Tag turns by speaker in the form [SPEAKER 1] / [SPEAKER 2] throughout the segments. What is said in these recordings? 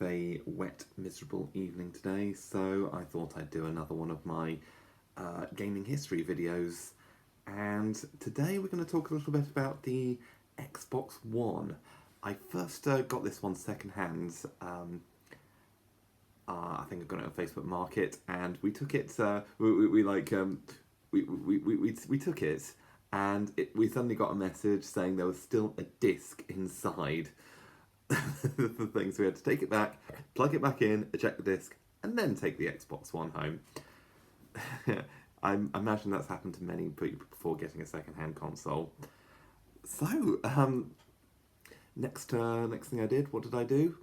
[SPEAKER 1] a wet, miserable evening today, so I thought I'd do another one of my gaming history videos. And today we're going to talk a little bit about the Xbox One. I first got this one secondhand. I think I got it on Facebook Market, and we took it. We took it, and we suddenly got a message saying there was still a disc inside the thing. So we had to take it back, plug it back in, eject the disc, and then take the Xbox One home. I imagine that's happened to many people before getting a second-hand console. So, next thing I did, what did I do?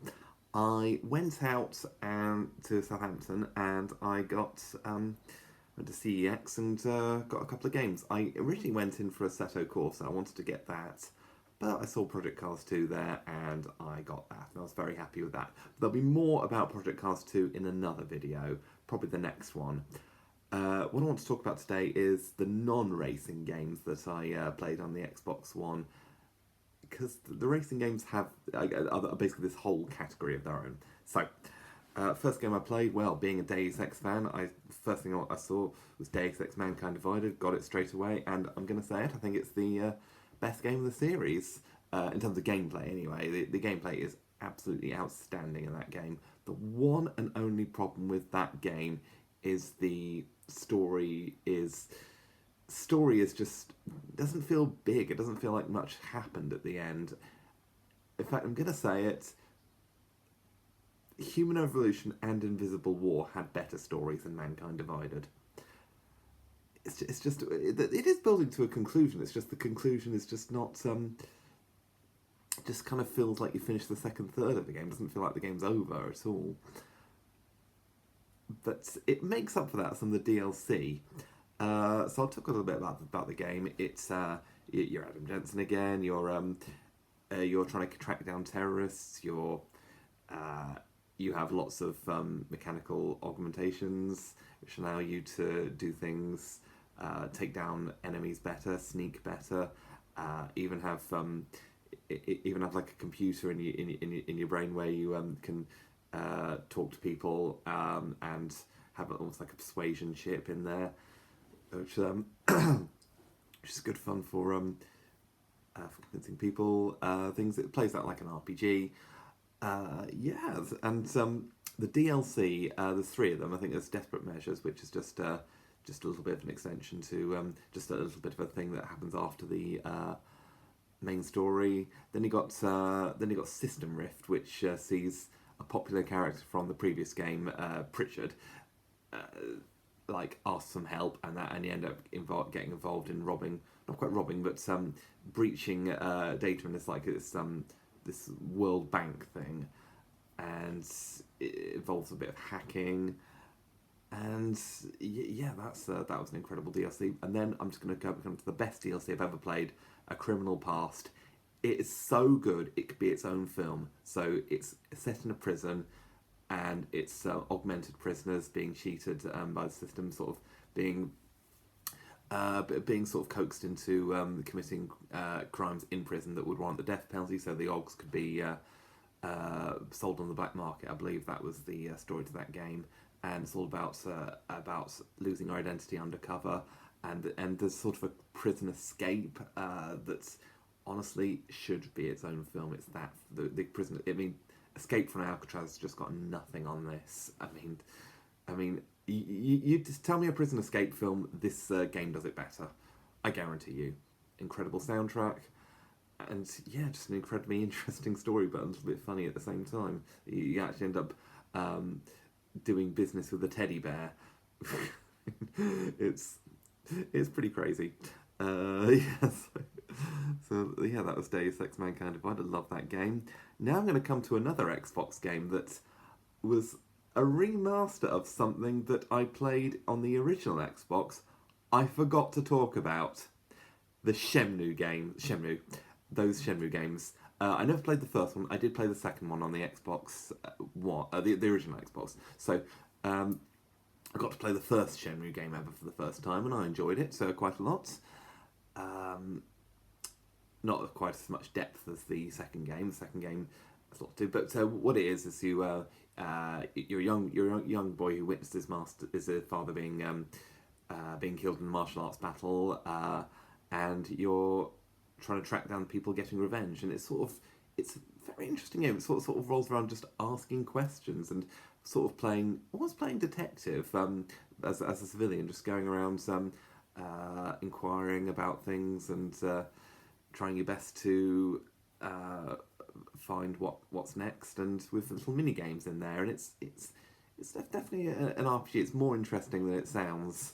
[SPEAKER 1] I went out to Southampton and I went to CEX and got a couple of games. I originally went in for Assetto Corsa. I wanted to get that, but I saw Project Cars 2 there and I got that, and I was very happy with that. There'll be more about Project Cars 2 in another video, probably the next one. What I want to talk about today is the non-racing games that I played on the Xbox One, because the racing games are basically this whole category of their own. So, first game I played, well, being a Deus Ex fan, first thing I saw was Deus Ex Mankind Divided, got it straight away, and I'm going to say it, I think it's the best game of the series, in terms of gameplay anyway. The gameplay is absolutely outstanding in that game. The one and only problem with that game is the story is just doesn't feel big. It doesn't feel like much happened at the end. In fact, I'm gonna say it. Human Evolution and Invisible War had better stories than Mankind Divided. It is building to a conclusion. It's just the conclusion is just not. Just kind of feels like you finished the second third of the game. It doesn't feel like the game's over at all. But it makes up for that some of the DLC. So I'll talk a little bit about the game. It's you're Adam Jensen again. You're trying to track down terrorists. You have lots of mechanical augmentations which allow you to do things, take down enemies better, sneak better. Even have like a computer in your brain where you can talk to people and have almost like a persuasion chip in there, which is good fun for convincing people things. It plays out like an RPG. And the DLC, there's three of them. I think there's Desperate Measures, which is just a little bit of an extension to just a little bit of a thing that happens after the main story. Then you got System Rift, which sees a popular character from the previous game, Pritchard, ask some help, and you end up getting involved in not quite robbing, but breaching data in this World Bank thing, and it involves a bit of hacking, and that was an incredible DLC. And then I'm just going to come to the best DLC I've ever played, A Criminal Past. It is so good, it could be its own film. So it's set in a prison, and it's augmented prisoners being cheated by the system, sort of being sort of coaxed into committing crimes in prison that would warrant the death penalty, so the Augs could be sold on the black market. I believe that was the story to that game, and it's all about losing your identity undercover, and there's sort of a prison escape that's honestly should be its own film. It's that the prison. I mean, Escape from Alcatraz has just got nothing on this. I mean, you just tell me a prison escape film. This game does it better. I guarantee you. Incredible soundtrack, and just an incredibly interesting story, but a little bit funny at the same time. You actually end up doing business with a teddy bear. It's pretty crazy. That was Deus Ex Mankind Divided. I love that game. Now I'm going to come to another Xbox game that was a remaster of something that I played on the original Xbox. I forgot to talk about the Shenmue game. Those Shenmue games. I never played the first one. I did play the second one on the Xbox One, the original Xbox. So I got to play the first Shenmue game ever for the first time, and I enjoyed it quite a lot. Not quite as much depth as the second game. The second game That's a lot to do. But what it is you're a young boy who witnessed his father being killed in a martial arts battle, and you're trying to track down people getting revenge. And it's a very interesting game. It sort of rolls around just asking questions and sort of almost playing detective, as a civilian, just going around inquiring about things and trying your best to find what's next, and with little mini games in there. And it's definitely an RPG. It's more interesting than it sounds.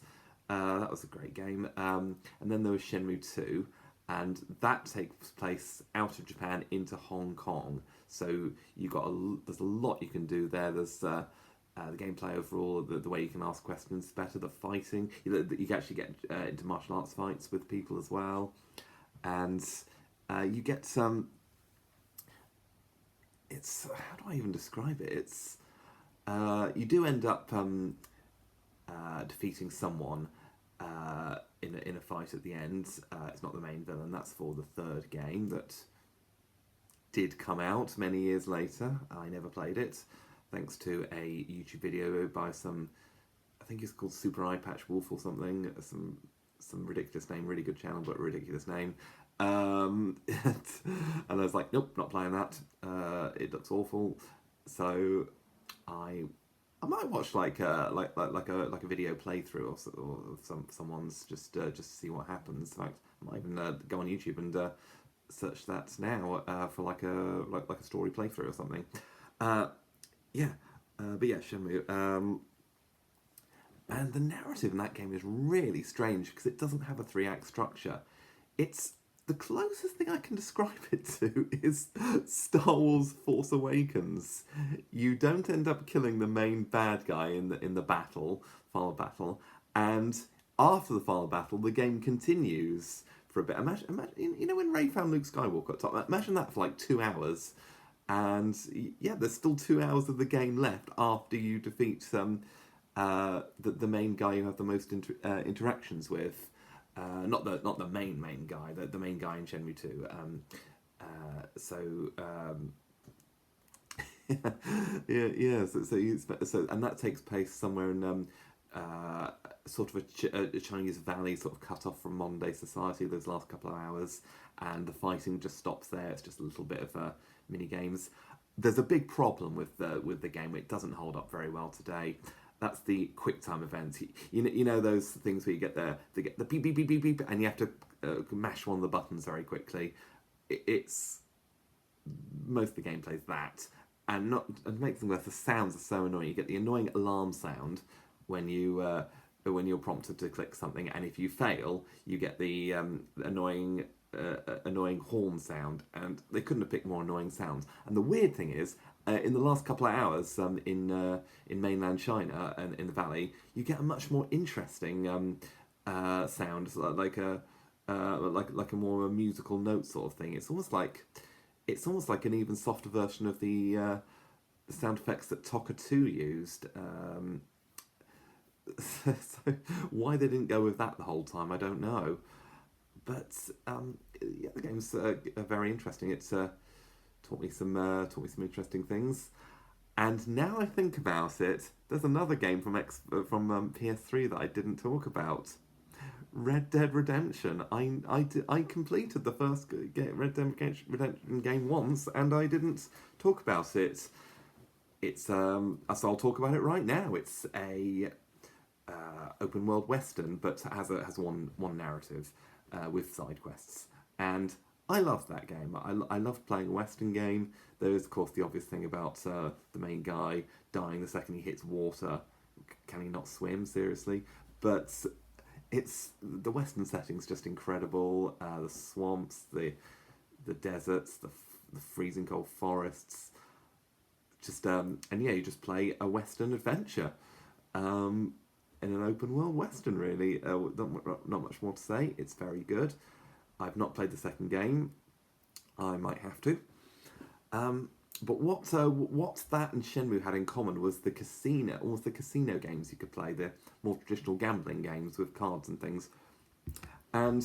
[SPEAKER 1] That was a great game. And then there was Shenmue 2, and that takes place out of Japan into Hong Kong. So there's a lot you can do there. There's the gameplay overall, the way you can ask questions is better. The fighting, you can actually get into martial arts fights with people as well, and you get some. It's how do I even describe it? It's you do end up defeating someone in a fight at the end. It's not the main villain. That's for the third game that did come out many years later. I never played it, thanks to a YouTube video by I think it's called Super Eye Patch Wolf or something. Some ridiculous name, really good channel, but ridiculous name. And I was like, nope, not playing that. It looks awful. So I might watch like a video playthrough or someone's just to see what happens. In fact, I might even go on YouTube and search that now for like a story playthrough or something. Yeah, but yeah, Shenmue. And the narrative in that game is really strange because it doesn't have a 3-act structure. It's the closest thing I can describe it to is Star Wars Force Awakens. You don't end up killing the main bad guy in the final battle, and after the final battle, the game continues for a bit. Imagine when Rey found Luke Skywalker at top. Imagine that for like 2 hours, and yeah, there's still 2 hours of the game left after you defeat the main guy you have the most interactions with. Not the main guy, the main guy in Shenmue 2. Yeah. So and that takes place somewhere in sort of a Chinese valley, sort of cut off from modern day society. Those last couple of hours, and the fighting just stops there. It's just a little bit of mini games. There's a big problem with the game. It doesn't hold up very well today. That's the quick time events. You know those things where you get the beep beep beep beep beep, and you have to mash one of the buttons very quickly. It's most of the gameplay's that, and make things worse, the sounds are so annoying. You get the annoying alarm sound when you're prompted to click something, and if you fail, you get the annoying horn sound. And they couldn't have picked more annoying sounds. And the weird thing is, in the last couple of hours in mainland China and in the valley, you get a much more interesting sound, like a more musical note sort of thing. It's almost like an even softer version of the sound effects that Tokka 2 used. So why they didn't go with that the whole time, I don't know. But yeah, the game's very interesting. It's taught me some interesting things. And now I think about it, there's another game from PS3 that I didn't talk about. Red Dead Redemption. I completed the first Red Dead Redemption game once, and I didn't talk about it. It's so I'll talk about it right now. It's a open world western, but has one narrative with side quests, and I love that game. I love playing a western game. There is, of course, the obvious thing about the main guy dying the second he hits water. Can he not swim? Seriously, but it's the western setting's just incredible. The swamps, the deserts, the freezing cold forests. Just and yeah, you just play a western adventure in an open world western. Really, not much more to say. It's very good. I've not played the second game. I might have to. But what that and Shenmue had in common was the casino, almost the casino games you could play, the more traditional gambling games with cards and things. And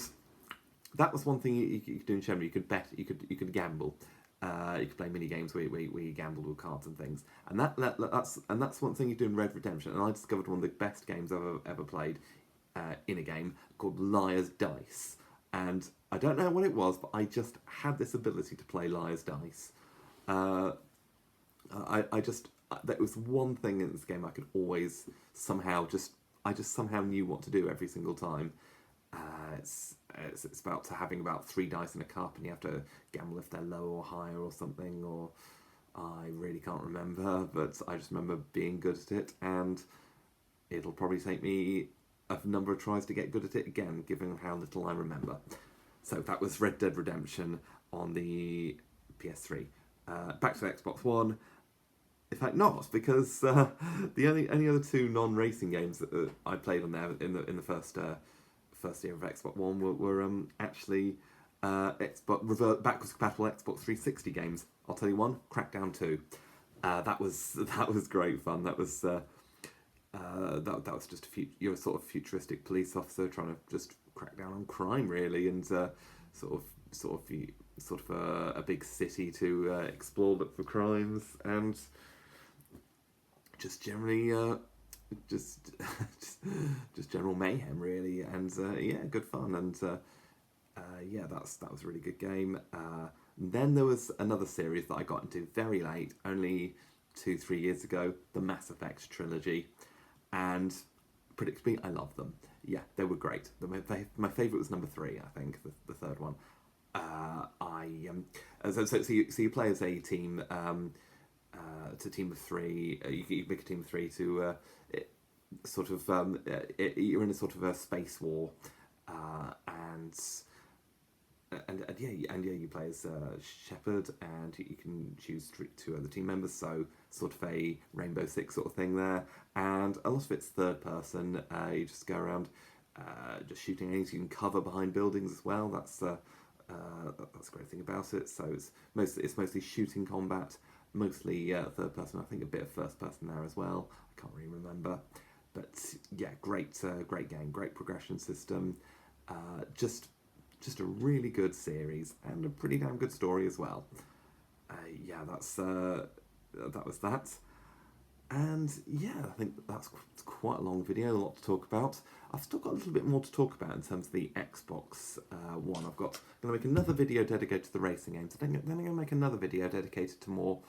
[SPEAKER 1] that was one thing you could do in Shenmue. You could bet, you could gamble. You could play mini games where you gambled with cards and things, and that's one thing you do in Red Redemption. And I discovered one of the best games I've ever played in a game called Liar's Dice. And I don't know what it was, but I just had this ability to play Liar's Dice. Uh, I just There was one thing in this game I could always I just somehow knew what to do every single time. It's about having about 3 dice in a cup, and you have to gamble if they're lower or higher or something, or I really can't remember, but I just remember being good at it, and it'll probably take me a number of tries to get good at it again, given how little I remember. So that was Red Dead Redemption on the PS3. Back to the Xbox One. In fact, not, because the only other 2 non-racing games that I played on there in the first year of Xbox One were actually backwards compatible Xbox 360 games. I'll tell you one: Crackdown 2. That was great fun. That was just you're a sort of futuristic police officer trying to just crack down on crime, really, and sort of a big city to explore, look for crimes, and just generally just general mayhem, really, and yeah, good fun, and yeah, that was a really good game. Then there was another series that I got into very late, only 2-3 years ago, the Mass Effect trilogy, and predictably, I loved them. Yeah, they were great. My favourite was number 3, I think, the third one. So you play as a team. It's a team of 3. You make a team of 3 to you're in a sort of a space war, and yeah, you play as Shepard, and you can choose 2 other team members. So sort of a Rainbow Six sort of thing there, and a lot of it's third person. You just go around just shooting enemies. You can cover behind buildings as well. That's a great thing about it. So it's mostly shooting combat. Mostly third person. I think a bit of first person there as well. I can't really remember, but yeah, great game, great progression system. Just a really good series, and a pretty damn good story as well. Yeah, that was that. And yeah, I think that's quite a long video, a lot to talk about. I've still got a little bit more to talk about in terms of the Xbox One. I'm going to make another video dedicated to the racing games. Then I'm going to make another video dedicated to more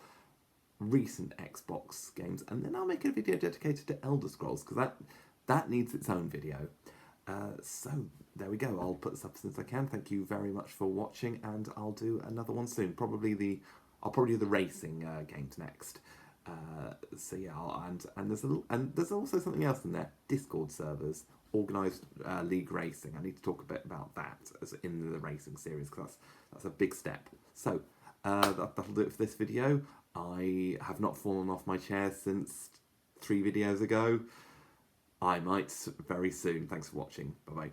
[SPEAKER 1] recent Xbox games, and then I'll make a video dedicated to Elder Scrolls, because that needs its own video. So there we go. I'll put this up as soon as I can. Thank you very much for watching, and I'll do another one soon. I'll probably do the racing games next. So yeah, there's also something else in there. Discord servers, organised league racing. I need to talk a bit about that as in the racing series, because that's a big step. So that'll do it for this video. I have not fallen off my chair since 3 videos ago. I might very soon. Thanks for watching. Bye bye.